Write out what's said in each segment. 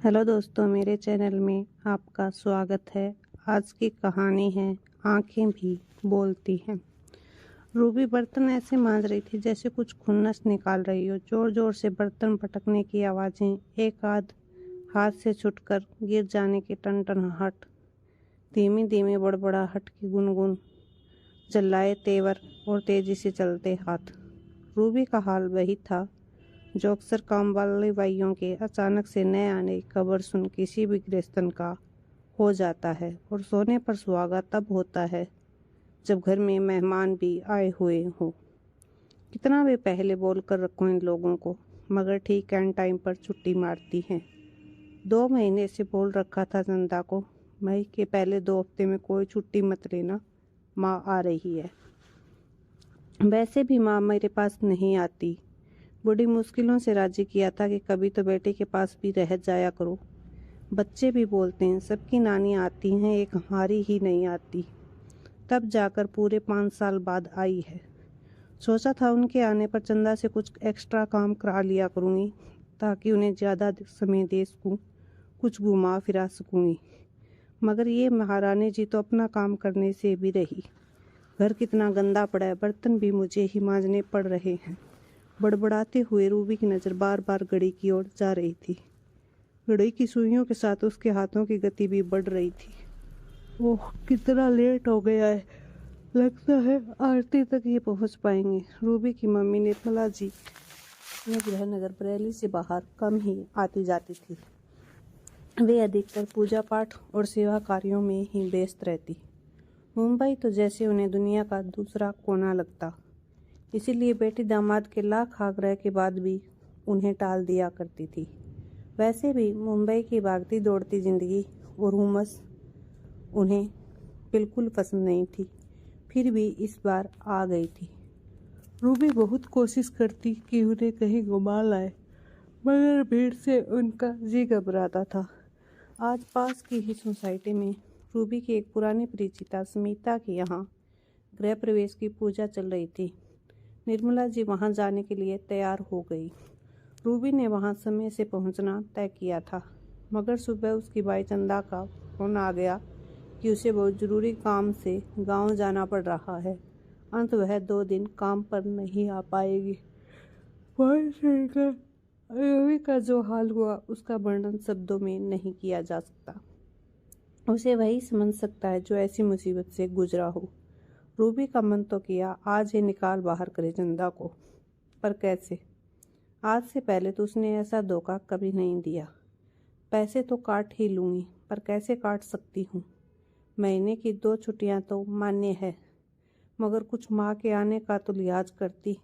Hello दोस्तों, मेरे channel में आपका स्वागत है। आज की कहानी है आंखें भी बोलती हैं। रूबी बर्तन ऐसे मांज रही थी जैसे कुछ खुन्नस निकाल रही हो। जोर जोर से बर्तन पटकने की आवाज़ें, एक आध हाथ से छूटकर गिर जाने की टनटनाहट, धीमी धीमी बड़बड़ाहट की गुनगुन, जल्लाए तेवर और तेजी से चलते हाथ। रूबी का हाल वही था जो अक्सर काम वाले भाइयों के अचानक से नए आने की खबर सुन किसी भी गृहस्थन का हो जाता है। और सोने पर सुहागा तब होता है जब घर में मेहमान भी आए हुए हों। कितना भी पहले बोल कर रखो इन लोगों को, मगर ठीक एंड टाइम पर छुट्टी मारती हैं। 2 महीने से बोल रखा था चंदा को, मई के पहले 2 हफ्ते में कोई छुट्टी मत लेना, माँ आ रही है। वैसे भी माँ मेरे पास नहीं आती। बड़ी मुश्किलों से राजी किया था कि कभी तो बेटे के पास भी रह जाया करो। बच्चे भी बोलते हैं सबकी नानी आती हैं, एक हमारी ही नहीं आती। तब जाकर पूरे 5 साल बाद आई है। सोचा था उनके आने पर चंदा से कुछ एक्स्ट्रा काम करा लिया करूँगी ताकि उन्हें ज़्यादा समय दे सकूँ, कुछ घुमा फिरा सकूँगी। मगर ये महारानी जी तो अपना काम करने से भी रही। घर कितना गंदा पड़ा है, बर्तन भी मुझे ही मांजने पड़ रहे हैं। बड़बड़ाते हुए रूबी की नज़र बार बार घड़ी की ओर जा रही थी। घड़ी की सुइयों के साथ उसके हाथों की गति भी बढ़ रही थी। ओह, कितना लेट हो गया है। लगता है आरती तक ये पहुंच पाएंगे। रूबी की मम्मी निर्मला जी गृहनगर बरेली से बाहर कम ही आती जाती थी। वे अधिकतर पूजा पाठ और सेवा कार्यों में ही व्यस्त रहती। मुंबई तो जैसे उन्हें दुनिया का दूसरा कोना लगता। इसीलिए बेटी दामाद के लाख आग्रह के बाद भी उन्हें टाल दिया करती थी। वैसे भी मुंबई की भागती दौड़ती जिंदगी और हुमस उन्हें बिल्कुल पसंद नहीं थी। फिर भी इस बार आ गई थी। रूबी बहुत कोशिश करती कि उन्हें कहीं घुमा लाए, मगर भीड़ से उनका जी घबराता था। आज पास की ही सोसाइटी में रूबी की एक पुरानी परिचिता स्मिता के यहाँ गृह प्रवेश की पूजा चल रही थी। निर्मला जी वहां जाने के लिए तैयार हो गई। रूबी ने वहां समय से पहुंचना तय किया था, मगर सुबह उसकी भाई चंदा का फोन आ गया कि उसे बहुत जरूरी काम से गांव जाना पड़ रहा है। अंत वह 2 दिन काम पर नहीं आ पाएगी। रूबी का जो हाल हुआ उसका वर्णन शब्दों में नहीं किया जा सकता। उसे वही समझ सकता है जो ऐसी मुसीबत से गुजरा हो। रूबी का मन तो किया आज ही निकाल बाहर करे चंदा को, पर कैसे? आज से पहले तो उसने ऐसा धोखा कभी नहीं दिया। पैसे तो काट ही लूँगी, पर कैसे काट सकती हूँ? महीने की 2 छुट्टियाँ तो मान्य है, मगर कुछ माँ के आने का तो लिहाज करती।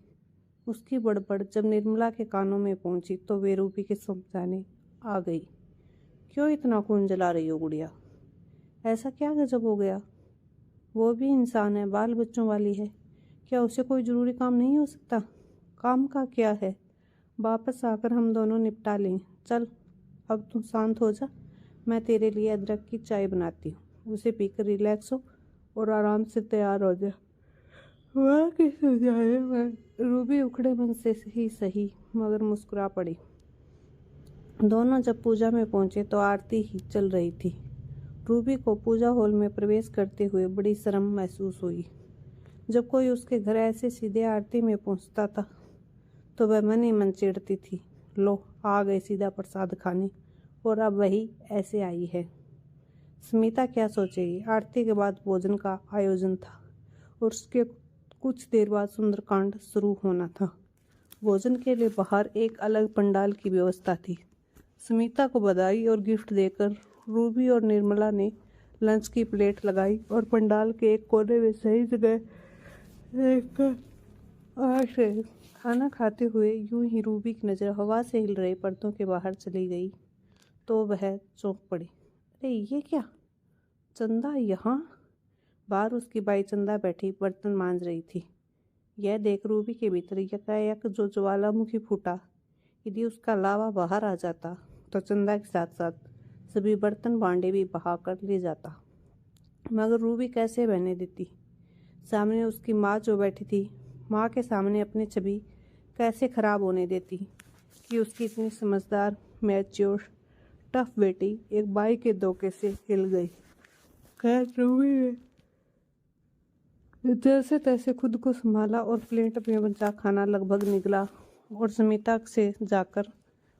उसकी बड़बड़ जब निर्मला के कानों में पहुँची तो वे रूबी के समझाने आ गई। क्यों इतना खून जला रही हो गुड़िया? ऐसा क्या गजब हो गया? वो भी इंसान है, बाल बच्चों वाली है। क्या उसे कोई ज़रूरी काम नहीं हो सकता? काम का क्या है, वापस आकर हम दोनों निपटा लेंगे। चल अब तू शांत हो जा, मैं तेरे लिए अदरक की चाय बनाती हूँ। उसे पीकर रिलैक्स हो और आराम से तैयार हो जा। वह किस रूबी उखड़े मन से ही सही, मगर मुस्कुरा पड़ी। दोनों जब पूजा में पहुंचे तो आरती ही चल रही थी। रूबी को पूजा हॉल में प्रवेश करते हुए बड़ी शर्म महसूस हुई। जब कोई उसके घर ऐसे सीधे आरती में पहुंचता था तो वह मन ही मन चिढ़ती थी। लो आ गए सीधा प्रसाद खाने, और अब वही ऐसे आई है। स्मिता क्या सोचेगी? आरती के बाद भोजन का आयोजन था और उसके कुछ देर बाद सुंदरकांड शुरू होना था। भोजन के लिए बाहर एक अलग पंडाल की व्यवस्था थी। स्मिता को बधाई और गिफ्ट देकर रूबी और निर्मला ने लंच की प्लेट लगाई और पंडाल के एक कोने में सही जगह खाना खाते हुए यूं ही रूबी की नज़र हवा से हिल रहे पर्दों के बाहर चली गई तो वह चौंक पड़ी। अरे ये क्या, चंदा यहाँ? बाहर उसकी बाई चंदा बैठी बर्तन मांज रही थी। यह देख रूबी के भीतर यकायक जो ज्वालामुखी फूटा। यदि उसका लावा बाहर आ जाता तो चंदा के साथ साथ सभी बर्तन भांडे भी बहा कर ले जाता, मगर रूबी कैसे बहने देती? सामने उसकी माँ जो बैठी थी, माँ के सामने अपनी छवि कैसे खराब होने देती कि उसकी इतनी समझदार, मैच्योर, टफ बेटी एक बाई के धोखे से हिल गई। खैर रूबी ने जैसे तैसे खुद को संभाला और प्लेट में बचा खाना लगभग निगला और स्मिता से जाकर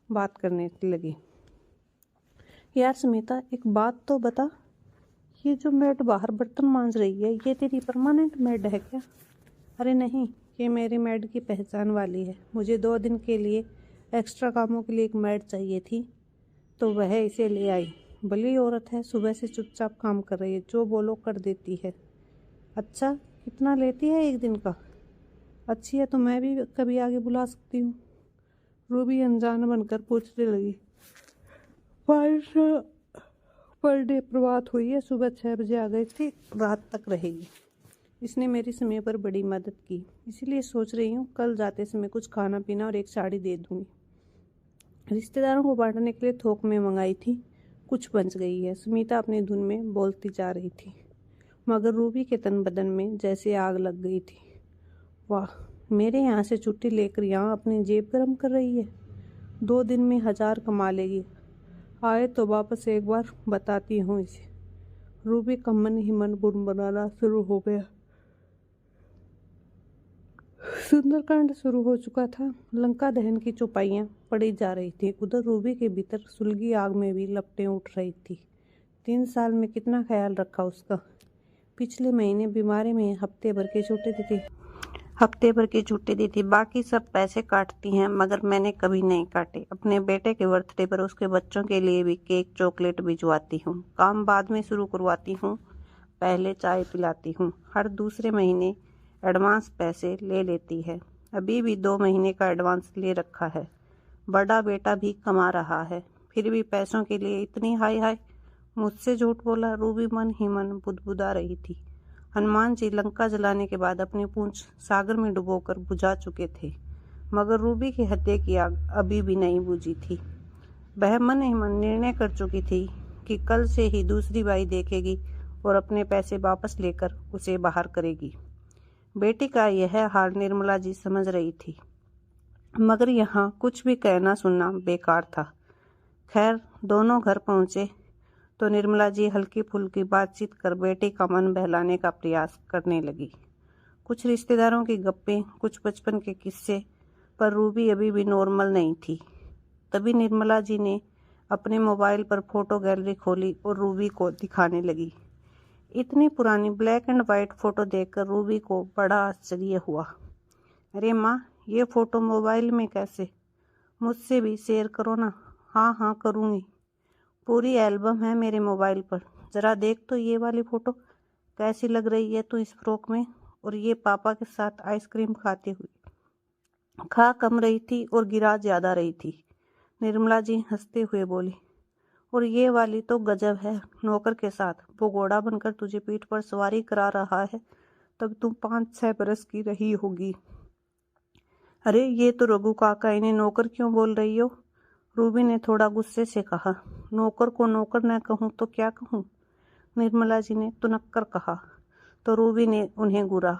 बात करने लगी। यार स्मिता, एक बात तो बता, ये जो मेड बाहर बर्तन मांज रही है ये तेरी परमानेंट मेड है क्या? अरे नहीं, ये मेरी मेड की पहचान वाली है। मुझे 2 दिन के लिए एक्स्ट्रा कामों के लिए एक मेड चाहिए थी तो वह इसे ले आई। भली औरत है, सुबह से चुपचाप काम कर रही है, जो बोलो कर देती है। अच्छा, कितना लेती है 1 दिन का? अच्छी है तो मैं भी कभी आगे बुला सकती हूँ। रूबी अनजान बनकर पूछने लगी। 500 पर डे प्रभात हुई है, सुबह 6 बजे आ गई थी, रात तक रहेगी। इसने मेरी समय पर बड़ी मदद की, इसीलिए सोच रही हूँ कल जाते समय कुछ खाना पीना और एक साड़ी दे दूँगी। रिश्तेदारों को बांटने के लिए थोक में मंगाई थी, कुछ बच गई है। स्मिता अपनी धुन में बोलती जा रही थी, मगर रूबी के तन बदन में जैसे आग लग गई थी। वाह, मेरे यहाँ से छुट्टी लेकर यहाँ अपनी जेब गर्म कर रही है। 2 दिन में 1000 कमा लेगी। आए तो वापस एक बार बताती हूँ इसे। रूबी का मन ही मन बुनबुनाना शुरू हो गया। सुंदरकांड शुरू हो चुका था। लंका दहन की चौपाइयाँ पड़ी जा रही थी। उधर रूबी के भीतर सुलगी आग में भी लपटें उठ रही थी। 3 साल में कितना ख्याल रखा उसका। पिछले महीने बीमारी में हफ्ते भर की छुट्टी दी थी। बाकी सब पैसे काटती हैं, मगर मैंने कभी नहीं काटे। अपने बेटे के बर्थडे पर उसके बच्चों के लिए भी केक चॉकलेट भिजवाती हूँ। काम बाद में शुरू करवाती हूँ, पहले चाय पिलाती हूँ। हर दूसरे महीने एडवांस पैसे ले लेती है। अभी भी 2 महीने का एडवांस ले रखा है। बड़ा बेटा भी कमा रहा है, फिर भी पैसों के लिए इतनी हाय। मुझसे झूठ बोला। रूबी मन ही मन बुदबुदा रही थी। हनुमान जी लंका जलाने के बाद अपनी पूंछ सागर में डुबोकर बुझा चुके थे, मगर रूबी की हत्या की आग अभी भी नहीं बुझी थी। वह मन ही मन निर्णय कर चुकी थी कि कल से ही दूसरी बाई देखेगी और अपने पैसे वापस लेकर उसे बाहर करेगी। बेटी का यह हाल निर्मला जी समझ रही थी, मगर यहाँ कुछ भी कहना सुनना बेकार था। खैर, दोनों घर पहुँचे तो निर्मला जी हल्की फुल्की बातचीत कर बेटे का मन बहलाने का प्रयास करने लगी। कुछ रिश्तेदारों की गप्पें, कुछ बचपन के किस्से, पर रूबी अभी भी नॉर्मल नहीं थी। तभी निर्मला जी ने अपने मोबाइल पर फोटो गैलरी खोली और रूबी को दिखाने लगी। इतनी पुरानी ब्लैक एंड वाइट फोटो देखकर रूबी को बड़ा आश्चर्य हुआ। अरे माँ, ये फोटो मोबाइल में कैसे? मुझसे भी शेयर करो ना। हाँ करूँगी। पूरी एल्बम है मेरे मोबाइल पर। ज़रा देख तो ये वाली फ़ोटो कैसी लग रही है तू इस फ्रॉक में, और ये पापा के साथ आइसक्रीम खाते हुए। खा कम रही थी और गिरा ज़्यादा रही थी। निर्मला जी हंसते हुए बोली, और ये वाली तो गजब है, नौकर के साथ। वो घोड़ा बनकर तुझे पीठ पर सवारी करा रहा है, तब तुम 5-6 बरस की रही होगी। अरे ये तो रघु काका, इन्हें नौकर क्यों बोल रही हो? रूबी ने थोड़ा गुस्से से कहा। नौकर को नौकर न कहूँ तो क्या कहूँ? निर्मला जी ने तुनक्कर कहा तो रूबी ने उन्हें घूरा।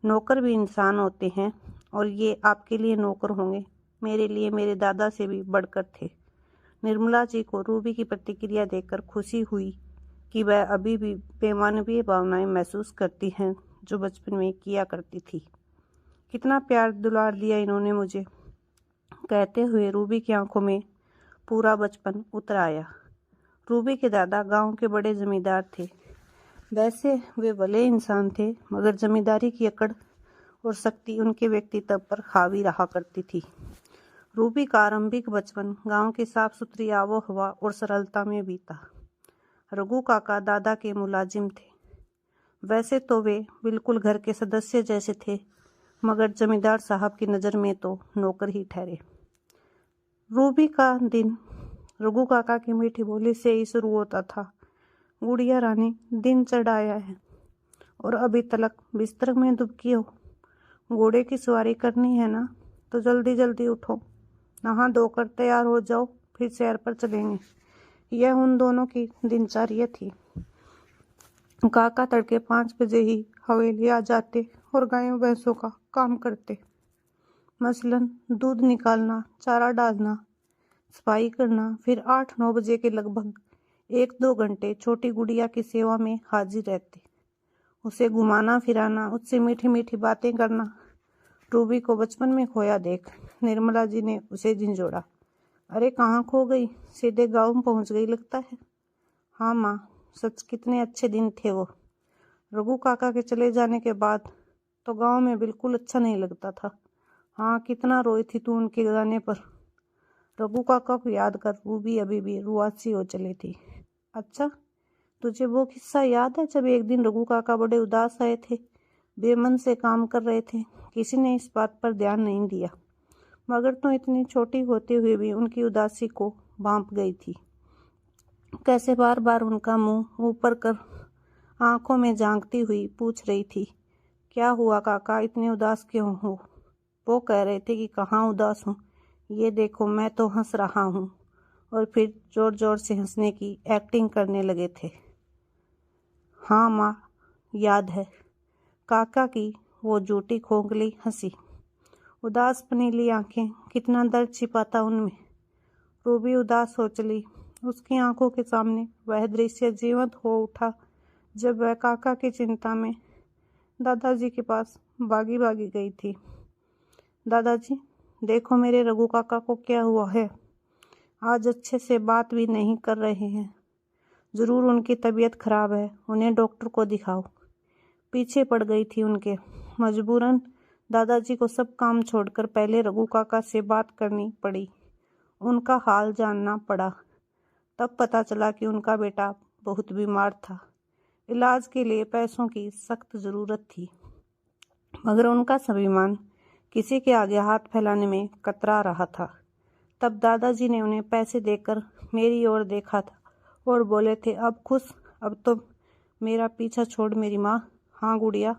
नौकर भी इंसान होते हैं, और ये आपके लिए नौकर होंगे, मेरे लिए मेरे दादा से भी बढ़कर थे। निर्मला जी को रूबी की प्रतिक्रिया देखकर खुशी हुई कि वह अभी भी बेमानवीय भावनाएं महसूस करती हैं जो बचपन में किया करती थी। कितना प्यार दुलार दिया इन्होंने मुझे, कहते हुए रूबी की आंखों में पूरा बचपन उतर आया। रूबी के दादा गांव के बड़े जमींदार थे। वैसे वे भले इंसान थे, मगर जमींदारी की अकड़ और शक्ति उनके व्यक्तित्व पर हावी रहा करती थी। रूबी का आरंभिक बचपन गांव की साफ सुथरी आबो हवा और सरलता में बीता। रघु काका दादा के मुलाजिम थे। वैसे तो वे बिल्कुल घर के सदस्य जैसे थे, मगर जमींदार साहब की नज़र में तो नौकर ही ठहरे। रूबी का दिन रघु काका की मीठी बोली से ही शुरू होता था। गुड़िया रानी, दिन चढ़ाया है और अभी तक बिस्तर में दुबकी हो। घोड़े की सवारी करनी है ना, तो जल्दी जल्दी उठो, नहा धोकर तैयार हो जाओ, फिर शहर पर चलेंगे। यह उन दोनों की दिनचर्या थी। काका तड़के 5 बजे ही हवेली आ जाते और गायों भैंसों का काम करते, मसलन दूध निकालना, चारा डालना, सफाई करना, फिर 8-9 बजे के लगभग 1-2 घंटे छोटी गुड़िया की सेवा में हाजिर रहते, उसे घुमाना फिराना, उससे मीठी मीठी बातें करना। रूबी को बचपन में खोया देख निर्मला जी ने उसे झिंझोड़ा। अरे कहाँ खो गई, सीधे गाँव पहुँच गई लगता है। हाँ माँ, सच कितने अच्छे दिन थे वो। रघु काका के चले जाने के बाद तो गांव में बिल्कुल अच्छा नहीं लगता था। हाँ, कितना रोई थी तू उनके जाने पर। रघु काका को याद कर रूबी अभी भी रुआसी हो चली थी। अच्छा, तुझे वो किस्सा याद है जब एक दिन रघु काका बड़े उदास आए थे, बेमन से काम कर रहे थे, किसी ने इस बात पर ध्यान नहीं दिया, मगर तो इतनी छोटी होते हुए भी उनकी उदासी को भांप गई थी। कैसे बार बार उनका मुंह ऊपर कर आंखों में झांकती हुई पूछ रही थी, क्या हुआ काका, इतने उदास क्यों हो। वो कह रहे थे कि कहाँ उदास हूँ, ये देखो मैं तो हंस रहा हूँ, और फिर जोर जोर से हंसने की एक्टिंग करने लगे थे। हाँ माँ, याद है। काका की वो झूठी खोखली हंसी, उदास पनीली आंखें, कितना दर्द छिपा था उनमें। रूबी उदास हो चली। उसकी आंखों के सामने वह दृश्य जीवंत हो उठा जब वह काका की चिंता में दादाजी के पास भागी भागी गई थी। दादाजी, देखो मेरे रघु काका को क्या हुआ है, आज अच्छे से बात भी नहीं कर रहे हैं। जरूर उनकी तबीयत खराब है, उन्हें डॉक्टर को दिखाओ। पीछे पड़ गई थी उनके। मजबूरन दादाजी को सब काम छोड़कर पहले रघु काका से बात करनी पड़ी, उनका हाल जानना पड़ा। तब पता चला कि उनका बेटा बहुत बीमार था, इलाज के लिए पैसों की सख्त ज़रूरत थी, मगर उनका स्वाभिमान किसी के आगे हाथ फैलाने में कतरा रहा था। तब दादाजी ने उन्हें पैसे देकर मेरी ओर देखा था और बोले थे, अब खुश, अब तो मेरा पीछा छोड़ मेरी माँ। हाँ गुड़िया,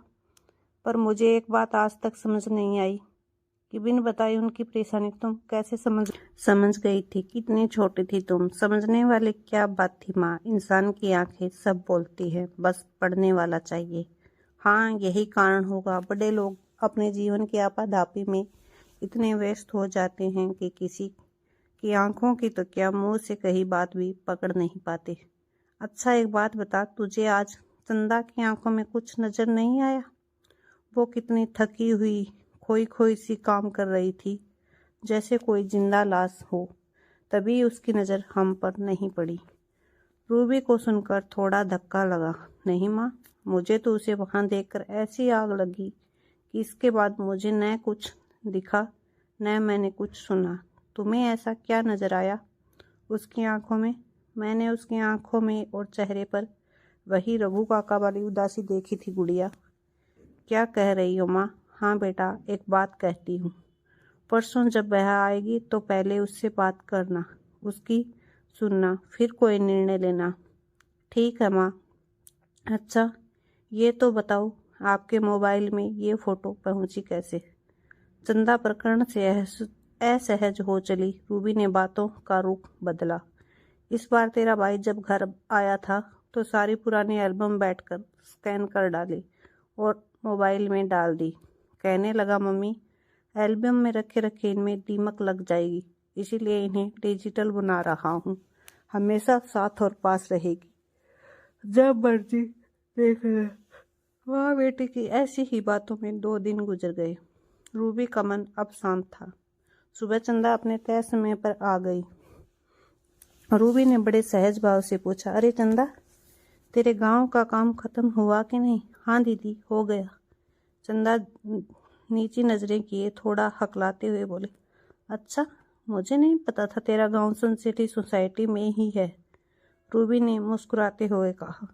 पर मुझे एक बात आज तक समझ नहीं आई कि बिन बताए उनकी परेशानी तुम कैसे समझ गई थी। कितनी छोटी थी तुम, समझने वाली क्या बात थी माँ। इंसान की आंखें सब बोलती है, बस पढ़ने वाला चाहिए। हाँ, यही कारण होगा बड़े लोग अपने जीवन की आपाधापी में इतने व्यस्त हो जाते हैं कि किसी की आंखों की तो क्या, मुंह से कही बात भी पकड़ नहीं पाते। अच्छा एक बात बता, तुझे आज चंदा की आंखों में कुछ नजर नहीं आया? वो कितनी थकी हुई खोई खोई सी काम कर रही थी, जैसे कोई जिंदा लाश हो। तभी उसकी नज़र हम पर नहीं पड़ी। रूबी को सुनकर थोड़ा धक्का लगा। नहीं माँ, मुझे तो उसे वहाँ देखकर ऐसी आग लगी कि इसके बाद मुझे न कुछ दिखा न मैंने कुछ सुना। तुम्हें ऐसा क्या नज़र आया उसकी आंखों में? मैंने उसकी आंखों में और चेहरे पर वही रघु काका वाली उदासी देखी थी गुड़िया। क्या कह रही हो माँ? हाँ बेटा, एक बात कहती हूँ, परसों जब वह आएगी तो पहले उससे बात करना, उसकी सुनना, फिर कोई निर्णय लेना। ठीक है माँ। अच्छा ये तो बताओ, आपके मोबाइल में ये फ़ोटो पहुँची कैसे? चंदा प्रकरण से असहज हो चली रूबी ने बातों का रुख बदला। इस बार तेरा भाई जब घर आया था तो सारी पुरानी एल्बम बैठकर स्कैन कर डाली और मोबाइल में डाल दी। कहने लगा, मम्मी एल्बम में रखे रखे इनमें दीमक लग जाएगी, इसीलिए इन्हें डिजिटल बना रहा हूँ, हमेशा साथ और पास रहेगी, जब मर्जी देख ले। माँ बेटी की ऐसी ही बातों में 2 दिन गुजर गए। रूबी का मन अब शांत था। सुबह चंदा अपने तय समय पर आ गई। रूबी ने बड़े सहज भाव से पूछा, अरे चंदा, तेरे गांव का काम खत्म हुआ कि नहीं? हाँ दीदी, हो गया। चंदा नीची नजरें किए थोड़ा हकलाते हुए बोले, अच्छा, मुझे नहीं पता था तेरा गांव सन सिटी सोसाइटी में ही है। रूबी ने मुस्कुराते हुए कहा।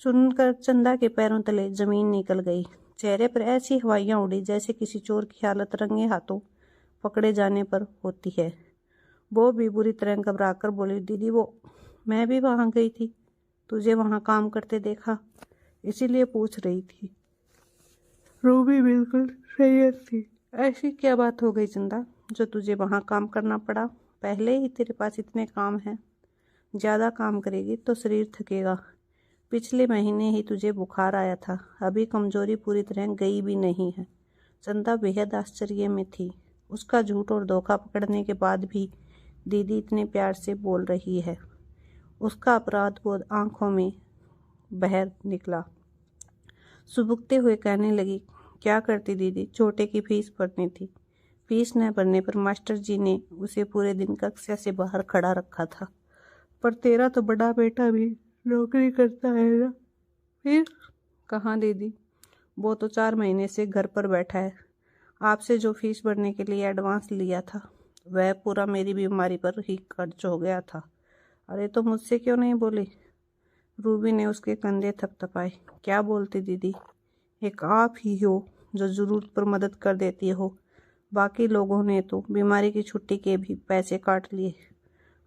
सुनकर चंदा के पैरों तले जमीन निकल गई। चेहरे पर ऐसी हवाइयाँ उड़ी जैसे किसी चोर की हालत रंगे हाथों पकड़े जाने पर होती है। वो भी बुरी तरह घबराकर बोली, दीदी वो मैं भी वहाँ गई थी, तुझे वहाँ काम करते देखा, इसीलिए पूछ रही थी। रूबी बिल्कुल सही थी। ऐसी क्या बात हो गई चंदा जो तुझे वहाँ काम करना पड़ा? पहले ही तेरे पास इतने काम हैं, ज़्यादा काम करेगी तो शरीर थकेगा। पिछले महीने ही तुझे बुखार आया था, अभी कमजोरी पूरी तरह गई भी नहीं है। चंदा बेहद आश्चर्य में थी। उसका झूठ और धोखा पकड़ने के बाद भी दीदी इतने प्यार से बोल रही है। उसका अपराध बोध आंखों में बहर निकला। सुबुकते हुए कहने लगी, क्या करती दीदी, छोटे की फीस भरनी थी। फीस न भरने पर मास्टर जी ने उसे पूरे दिन कक्षा से बाहर खड़ा रखा था। पर तेरा तो बड़ा बेटा भी नौकरी करता है ना। फिर कहाँ दीदी, वो तो 4 महीने से घर पर बैठा है। आपसे जो फीस भरने के लिए एडवांस लिया था वह पूरा मेरी बीमारी पर ही खर्च हो गया था। अरे तो मुझसे क्यों नहीं बोली। रूबी ने उसके कंधे थपथपाए। क्या बोलती दीदी, एक आप ही हो जो ज़रूरत पर मदद कर देती हो। बाकी लोगों ने तो बीमारी की छुट्टी के भी पैसे काट लिए।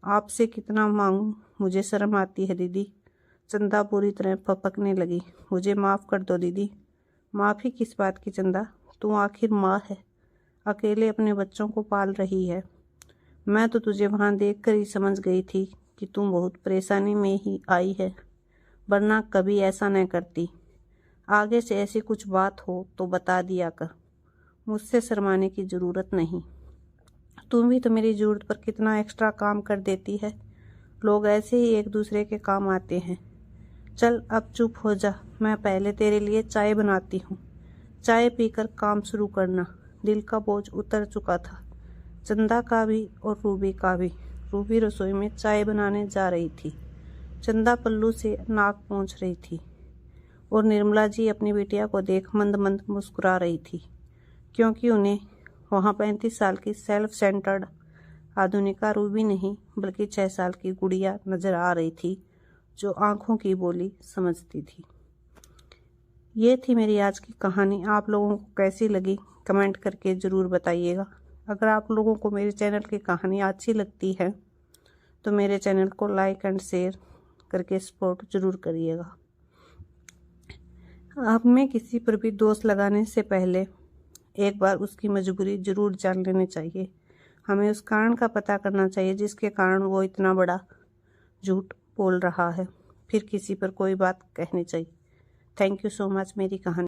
आपसे कितना मांगूं, मुझे शर्म आती है दीदी। चंदा पूरी तरह फपकने लगी। मुझे माफ़ कर दो दीदी। माफ़ी किस बात की चंदा, तू आखिर माँ है, अकेले अपने बच्चों को पाल रही है। मैं तो तुझे वहाँ देख कर ही समझ गई थी कि तुम बहुत परेशानी में ही आई है, वरना कभी ऐसा न करती। आगे से ऐसी कुछ बात हो तो बता दिया कर, मुझसे शर्माने की ज़रूरत नहीं। तुम भी तो मेरी ज़रूरत पर कितना एक्स्ट्रा काम कर देती है। लोग ऐसे ही एक दूसरे के काम आते हैं। चल अब चुप हो जा, मैं पहले तेरे लिए चाय बनाती हूँ। चाय पीकर काम शुरू करना। दिल का बोझ उतर चुका था, चंदा का भी और रूबी का भी। रूबी रसोई में चाय बनाने जा रही थी। चंदा पल्लू से नाक पोंछ रही थी और निर्मला जी अपनी बिटिया को देख मंद मंद मुस्कुरा रही थी, क्योंकि उन्हें वहाँ 35 साल की सेल्फ सेंटर्ड आधुनिका रूबी नहीं बल्कि 6 साल की गुड़िया नजर आ रही थी, जो आंखों की बोली समझती थी। ये थी मेरी आज की कहानी। आप लोगों को कैसी लगी कमेंट करके ज़रूर बताइएगा। अगर आप लोगों को मेरे चैनल की कहानी अच्छी लगती है तो मेरे चैनल को लाइक एंड शेयर करके सपोर्ट ज़रूर करिएगा। आप में किसी पर भी दोष लगाने से पहले एक बार उसकी मजबूरी ज़रूर जान लेनी चाहिए। हमें उस कारण का पता करना चाहिए जिसके कारण वो इतना बड़ा झूठ बोल रहा है, फिर किसी पर कोई बात कहनी चाहिए। थैंक यू सो मच मेरी कहानी